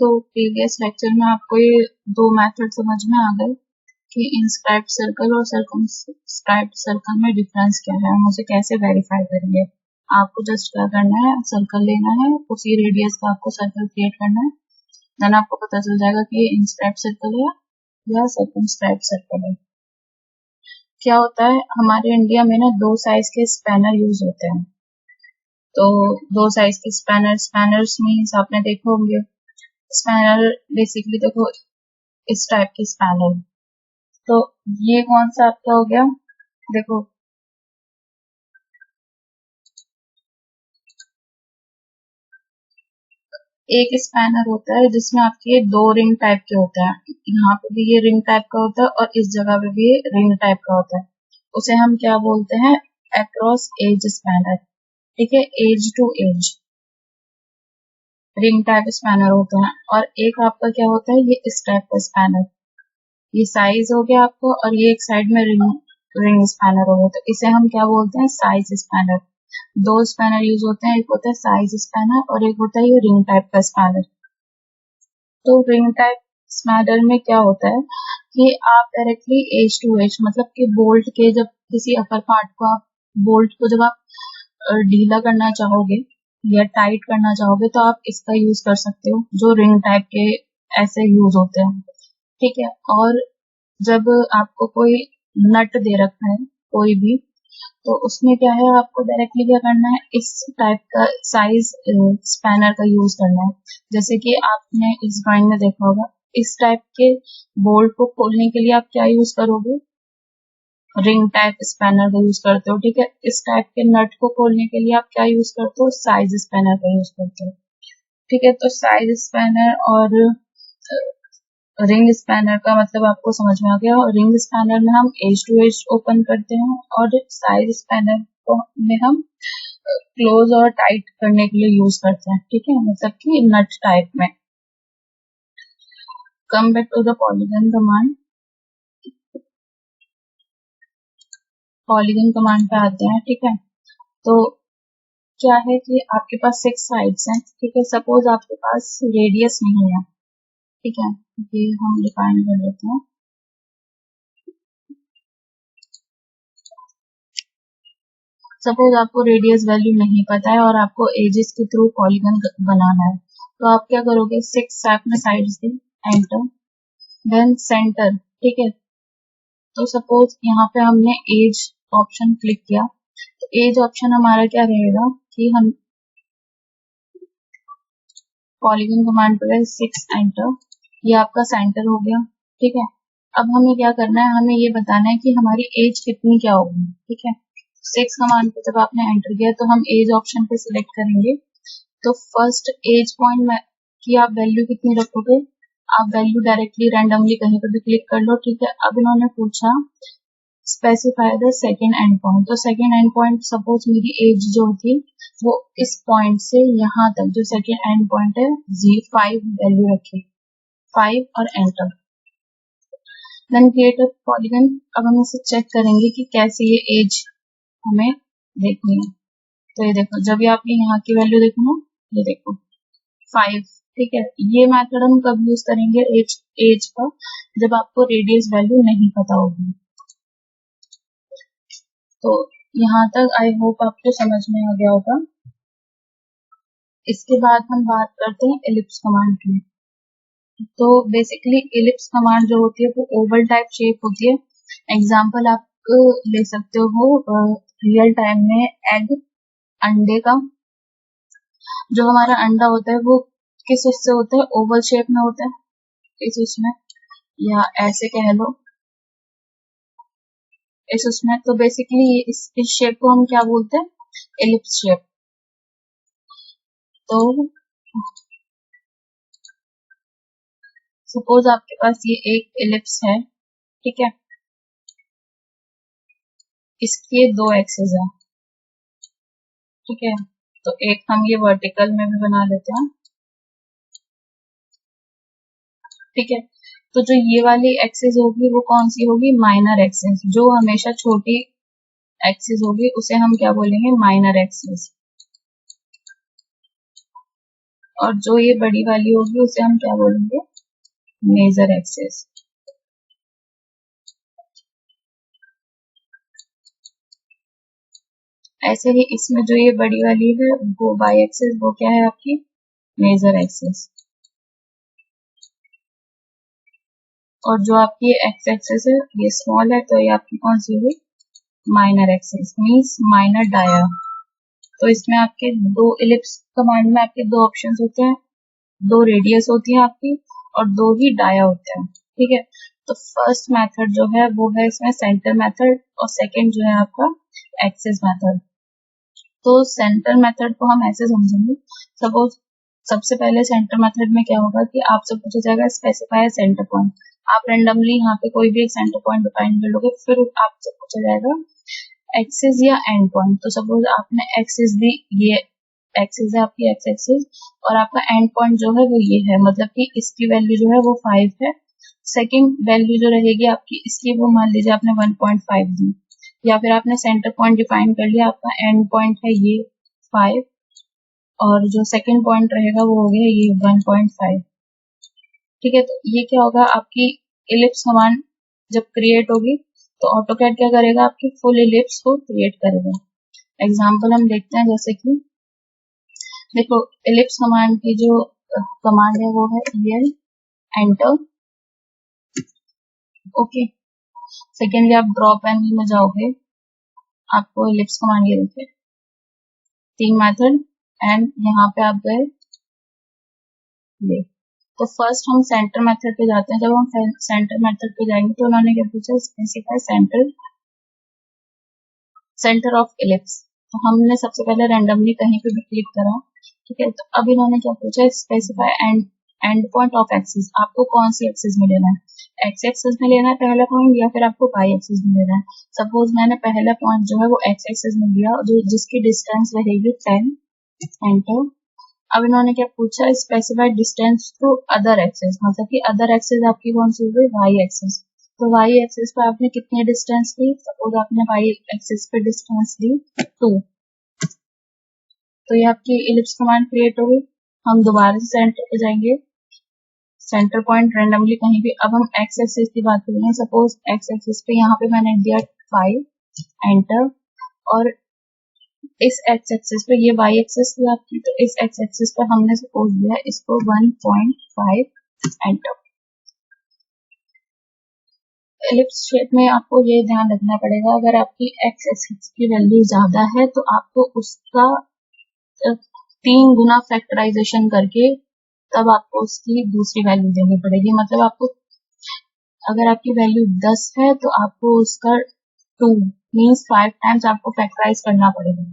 तो previous lecture में आपको ये दो मेथड समझ में आ गए कि इंस्क्राइब्ड सर्कल और सर्कमस्क्राइब्ड सर्कल में डिफरेंस क्या है, मुझे कैसे वेरीफाई करेंगे। आपको जस्ट क्या करना है, सर्कल लेना है, उसी रेडियस का आपको सर्कल क्रिएट करना है, देन आपको पता चल जाएगा कि ये इंस्क्राइब्ड सर्कल है या सर्कमस्क्राइब्ड सर्कल है। क्या होता है, हमारे इंडिया में ना दो साइज के स्पैनर यूज होते हैं। तो दो साइज के स्पैनर्स मीन्स आपने देखो होंगे, स्पैनर बेसिकली देखो इस टाइप की स्पैनर। तो ये कौन सा आपका हो गया, देखो एक स्पैनर होता है जिसमें आपके दो रिंग टाइप के होते हैं, यहाँ पे भी ये रिंग टाइप का होता है और इस जगह पे भी ये रिंग टाइप का होता है। उसे हम क्या बोलते हैं, अक्रॉस एज स्पैनर। ठीक है, edge to edge ring type spanner होता है। और एक आपका क्या होता है, ये इस टाइप का स्पैनर, ये साइज हो गया आपको, और ये एक साइड में रिंग स्पैनर हो गया। तो इसे हम क्या बोलते हैं, साइज स्पैनर। दो स्पैनर यूज होते हैं, एक होता है साइज स्पैनर और एक होता है ये रिंग टाइप का स्पैनर। तो रिंग टाइप स्पैनर में क्या होता है कि आप डायरेक्टली एज टू एज, मतलब कि बोल्ट के जब किसी अपर पार्ट को आप बोल्ट को जब आप ढीला करना चाहोगे या टाइट करना चाहोगे तो आप इसका यूज कर सकते हो, जो रिंग टाइप के ऐसे यूज होते हैं। ठीक है, और जब आपको कोई नट दे रखा है कोई भी, तो उसमें क्या है, आपको डायरेक्टली क्या करना है, इस टाइप का साइज स्पैनर का यूज करना है। जैसे कि आपने इस ड्राइंग में देखा होगा, इस टाइप के बोल्ट को खोलने के लिए आप क्या यूज करोगे, रिंग टाइप स्पैनर का यूज करते हो। ठीक है, इस टाइप के नट को खोलने के लिए आप क्या यूज करते हो, साइज स्पैनर का यूज करते हो। ठीक है, तो साइज स्पैनर और रिंग स्पैनर का मतलब आपको समझ में आ गया। रिंग स्पैनर में हम एज टू एज ओपन करते हैं और साइज स्पैनर को में हम क्लोज और टाइट करने के लिए यूज करते हैं। ठीक है, मतलब कि नट टाइप में। Come back to the polygon command. Polygon command पे आते हैं। ठीक है, तो क्या है कि आपके पास 6 साइड्स हैं। ठीक है, सपोज आपके पास रेडियस नहीं है। ठीक है, ये हम डिफाइन कर लेते हैं। सपोज आपको रेडियस वैल्यू नहीं पता है और आपको एजेस के थ्रू पॉलीगन बनाना है, तो आप क्या करोगे, 6 आपने साइड्स दी, एंटर, देन सेंटर। ठीक है, तो सपोज यहाँ पे हमने एज ऑप्शन क्लिक किया, तो एज ऑप्शन हमारा क्या रहेगा कि हम पॉलीगन कमांड पे गए, 6 एंटर, ये आपका सेंटर हो गया। ठीक है, अब हमें क्या करना है, हमें ये बताना है कि हमारी एज कितनी क्या होगी। ठीक है, 6 कमांड पे जब आपने एंटर किया तो हम एज ऑप्शन पे सिलेक्ट करेंगे। तो फर्स्ट एज पॉइंट में की आप वैल्यू कितनी रखोगे, आप वैल्यू डायरेक्टली रैंडमली कहीं पर भी क्लिक कर लो। ठीक है, अब इन्होंने पूछा specify the second and point, तो सेकेंड एंड पॉइंट सपोज मेरी एज जो थी वो इस पॉइंट से यहाँ तक जो सेकेंड एंड पॉइंट है, 5 वैल्यू रखी, 5 और enter, then create a polygon. अब हम इसे चेक करेंगे कि कैसे ये एज हमें देखनी है। तो ये देखो, जब ये आपने यहाँ की वैल्यू देखो ना, ये देखो 5। ठीक है, ये मेथड हम कब यूज करेंगे, एज का, जब आपको रेडियस वैल्यू नहीं पता होगी। तो यहाँ तक आई होप आपको समझ में आ गया होगा। इसके बाद हम बात करते हैं एलिप्स कमांड की। तो बेसिकली एलिप्स कमांड जो होती है वो ओवल टाइप शेप होती है। एग्जाम्पल आप ले सकते हो रियल टाइम में एग, अंडे का, जो हमारा अंडा होता है वो किस उससे होता है, ओवल शेप में होता है इस उसमें, या ऐसे कह लो इस उसमें। तो बेसिकली इस शेप को हम क्या बोलते हैं, एलिप्स शेप। तो सपोज आपके पास ये एक एलिप्स है। ठीक है, इसके 2 एक्सेस है। ठीक है, तो एक हम ये वर्टिकल में भी बना लेते हैं। ठीक है, तो जो ये वाली एक्सेस होगी वो कौन सी होगी, माइनर एक्सेस। जो हमेशा छोटी एक्सेस होगी उसे हम क्या बोलेंगे, माइनर एक्सेस। और जो ये बड़ी वाली होगी उसे हम क्या बोलेंगे, मेजर एक्सिस। ऐसे ही इसमें जो ये बड़ी वाली है वो वाई एक्सिस, वो क्या है आपकी मेजर एक्सिस। और जो आपकी एक्स एक्सिस है ये स्मॉल है, तो ये आपकी कौन सी होगी, minor axis, means minor dia. तो इसमें आपके दो इलिप्स कमांड में आपके दो ऑप्शंस होते हैं, दो रेडियस होती है आपकी और दो ही डाया होते हैं, ठीक है। तो फर्स्ट मेथड जो है वो है इसमें सेंटर मेथड और सेकंड जो है आपका एक्सिस मेथड। तो सेंटर मेथड को हम ऐसे समझेंगे, सपोज सबसे पहले सेंटर मेथड में क्या होगा कि आपसे पूछा जाएगा स्पेसिफाई सेंटर पॉइंट। आप रेंडमली यहाँ पे कोई भी एक सेंटर पॉइंट डिफाइन कर लोगे, फिर आपसे पूछा जाएगा एक्सिस या एंड पॉइंट। तो सपोज आपने एक्सिस दी, ये एक्सिस है आपकी एक्स एक्सिस और आपका एंड पॉइंट जो है वो ये है, मतलब कि इसकी वैल्यू जो है वो 5 है। सेकंड वैल्यू जो रहेगी आपकी इसकी वो मान लीजिए आपने 1.5 दी, या फिर आपने सेंटर पॉइंट डिफाइन कर लिया, आपका एंड पॉइंट है ये 5 और जो सेकंड पॉइंट रहेगा वो हो गया ये 1.5, ठीक है। तो ये क्या होगा, आपकी इलिप्स कमांड जब क्रिएट होगी तो ऑटोकैड क्या करेगा, आपकी फुल इलिप्स को क्रिएट करेगा। एग्जाम्पल हम देखते हैं, जैसे कि देखो इलिप्स कमांड की जो कमांड है वो है EL एंटर, ओके। सेकेंडली आप ड्रॉ पैनल में जाओगे, आपको इलिप्स कमांड ये देखिए 3 मेथड एंड यहाँ पे आप गए ये। तो फर्स्ट हम सेंटर मेथड पे जाते हैं। जब हम सेंटर मेथड पे जाएंगे तो उन्होंने क्या पूछा, स्पेसिफाई सेंटर ऑफ इलिप्स। तो हमने सबसे पहले रैंडमली कहीं पे भी क्लिक करा, ठीक है। तो अब इन्होंने क्या पूछा, specify and point of axis. आपको कौन सी एक्सिस में लेना है, एक्स एक्सिस में लेना है पहला पॉइंट या फिर आपको वाई एक्सिस में लेना है। सपोज मैंने पहला पॉइंट जो है वो एक्स एक्सिस में लिया, जो जिसकी डिस्टेंस रहेगी 10 एंटर। अब इन्होंने क्या पूछा, specified distance to other axis, मतलब कि अदर एक्सिस आपकी कौन सी होगी, वाई एक्सिस। तो वाई एक्सिस पे आपने कितनी डिस्टेंस ली, सपोज आपने वाई एक्सिस पे डिस्टेंस ली 2, तो ये आपकी इलिप्स कमांड क्रिएट होगी। हम दोबारा से सेंटर पे जाएंगे, सेंटर पॉइंट रेंडमली कहीं भी। अब हम एक्स एक्सिस की बात करेंगे, सपोज एक्स एक्सिस पे यहाँ पे मैंने दिया 5 एंटर और इस एक्स एक्सिस पे ये वाई एक्सिस थी आपकी, तो इस एक्स एक्सिस पे हमने सपोज दिया इसको 1.5 एंटर। इलिप्स शेप में आपको ये ध्यान रखना पड़ेगा, अगर आपकी एक्स एक्सिस की वैल्यू ज्यादा है तो आपको उसका 3 गुना फैक्टराइजेशन करके तब आपको उसकी दूसरी वैल्यू देनी पड़ेगी। मतलब आपको अगर आपकी वैल्यू 10 है तो आपको उसका 2 मीन्स 5 टाइम्स आपको फैक्टराइज करना पड़ेगा,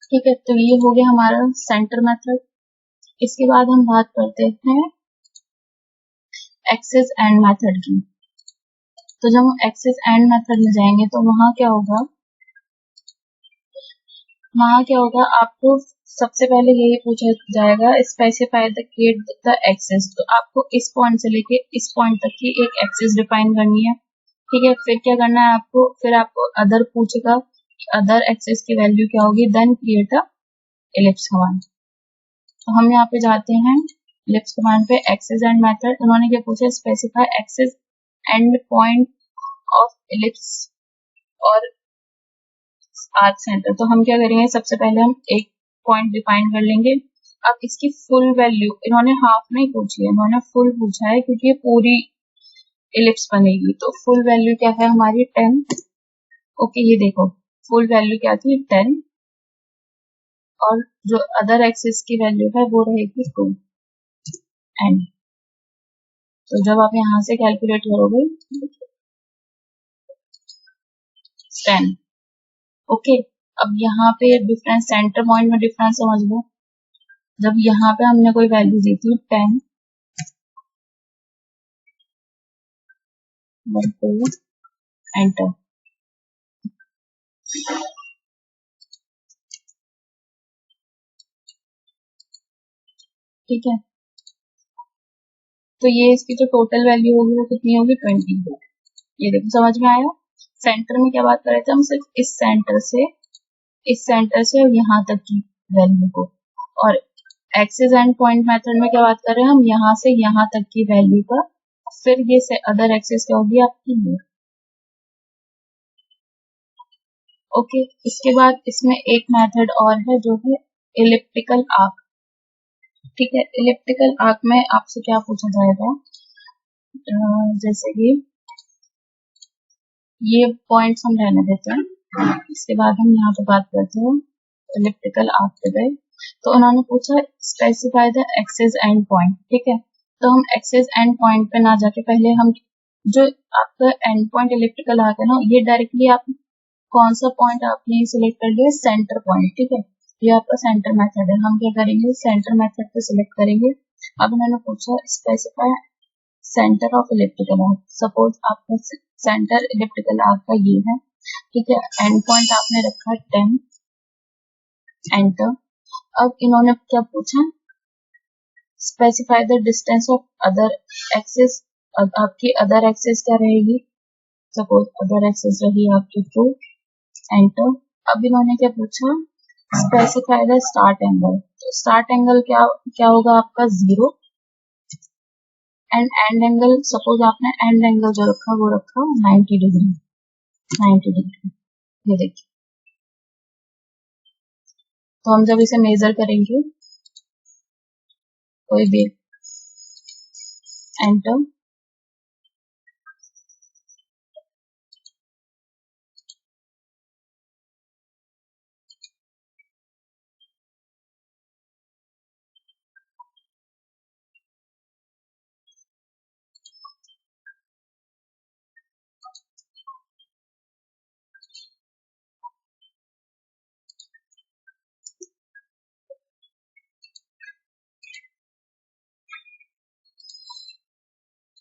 ठीक है। तो ये हो गया हमारा सेंटर मेथड। इसके बाद हम बात करते हैं एक्सिस एंड मेथड की। तो जब हम एक्सिस एंड मेथड में जाएंगे तो वहां क्या होगा, आपको सबसे पहले यही पूछा जाएगा specify the create the axis. तो आपको इस पॉइंट से लेके इस पॉइंट तक की एक एक्सिस डिफाइन करनी है, ठीक है। फिर क्या करना है आपको, फिर आपको अदर पूछेगा, अदर एक्सिस की वैल्यू क्या होगी, then create a ellipse command. तो हम यहाँ पे जाते हैं इलिप्स कमांड पे, एक्सिस एंड मेथड। उन्होंने क्या पूछा, specify axis end point of ellipse और आर्क सेंटर। तो हम क्या करेंगे, सबसे पहले हम एक पॉइंट डिफाइन कर लेंगे। अब इसकी फुल वैल्यू इन्होंने हाफ नहीं पूछी है, इन्होंने फुल पूछा है क्योंकि ये पूरी इलिप्स बनेगी। तो फुल वैल्यू क्या है हमारी 10, ओके। ये देखो फुल वैल्यू क्या थी 10 और जो अदर एक्सिस की वैल्यू है वो रहेगी 2 एंड। तो जब आप यहाँ से कैलकुलेट करोगे 10, ओके। अब यहाँ पे डिफरेंस, सेंटर पॉइंट में डिफरेंस समझ लो। जब यहाँ पे हमने कोई वैल्यू दी थी 10 एंटर, ठीक है। तो ये इसकी जो टोटल वैल्यू होगी वो कितनी होगी 20। ये देखो समझ में आया। सेंटर में क्या बात कर रहे थे हम, सिर्फ इस सेंटर से और यहाँ तक की वैल्यू को, और एक्सिस एंड पॉइंट मेथड में क्या बात कर रहे हैं हम, यहाँ से यहाँ तक की वैल्यू का, फिर ये से अदर एक्सिस क्या होगी आपकी ये। ओके, इसके बाद इसमें एक मेथड और है जो है इलिप्टिकल आर्क। ठीक है, इलिप्टिकल आर्क में आपसे क्या पूछा जाएगा, जैसे कि ये पॉइंट्स हम रहने देते हैं, इसके बाद हम यहाँ पे बात करते हैं इलिप्टिकल आर्क पे गए, तो उन्होंने पूछा specify the axis end point. ठीक है, तो हम एक्सिस एंड पॉइंट पे ना जाके पहले हम जो आपका एंड पॉइंट इलिप्टिकल आर्क है ना, ये डायरेक्टली आप कौन सा पॉइंट आपने सिलेक्ट कर लिया, सेंटर पॉइंट। ठीक है, ये आपका सेंटर मेथड है, हम क्या करेंगे सेंटर मेथड पे सिलेक्ट करेंगे। अब उन्होंने पूछा specify centre of elliptical arc. Suppose आपका सेंटर इलिप्टिकल आर्क का ये है। ठीक है, एंड पॉइंट आपने रखा 10, एंटर। अब इन्होंने क्या पूछा, specify the distance of other axis. अब आपकी अदर एक्सिस क्या रहेगी, सपोज अदर एक्सिस रही आपकी 2, एंटर। अब इन्होंने क्या पूछा, स्पेसिफाई द स्टार्ट एंगल। तो स्टार्ट एंगल क्या होगा आपका 0, एंड एंगल सपोज आपने एंड एंगल जो रखा वो रखा 90 डिग्री, 90 डिग्री। ये देखिए, तो हम जब इसे मेजर करेंगे कोई भी, एंटर।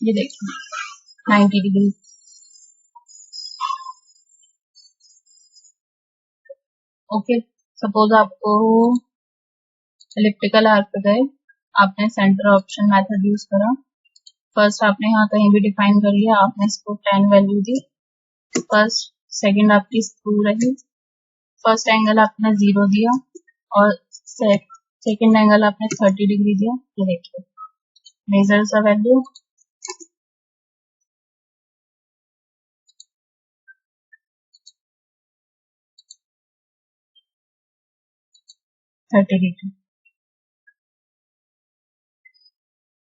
ये देखिए 90 डिग्री। ओके, सपोज आपको इलिप्टिकल आर्क पे गए, आपने सेंटर ऑप्शन मेथड यूज करा। फर्स्ट आपने यहाँ कहीं भी डिफाइन कर लिया, आपने इसको 10 वैल्यू दी। फर्स्ट सेकंड आपकी 2 रही, फर्स्ट एंगल आपने 0 दिया और सेकंड एंगल आपने 30 डिग्री दिया। ये देखिए मेजर द वैल्यू, 30 डिग्री।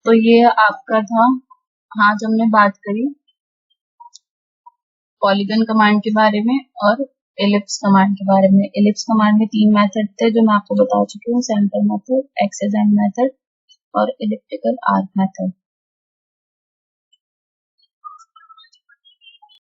तो ये आपका था, आज हमने बात करी पॉलीगन कमांड के बारे में और एलिप्स कमांड के बारे में। एलिप्स कमांड में 3 मेथड थे जो मैं आपको बता चुकी हूँ, centre method, axis end method और इलिप्टिकल आर्क मेथड।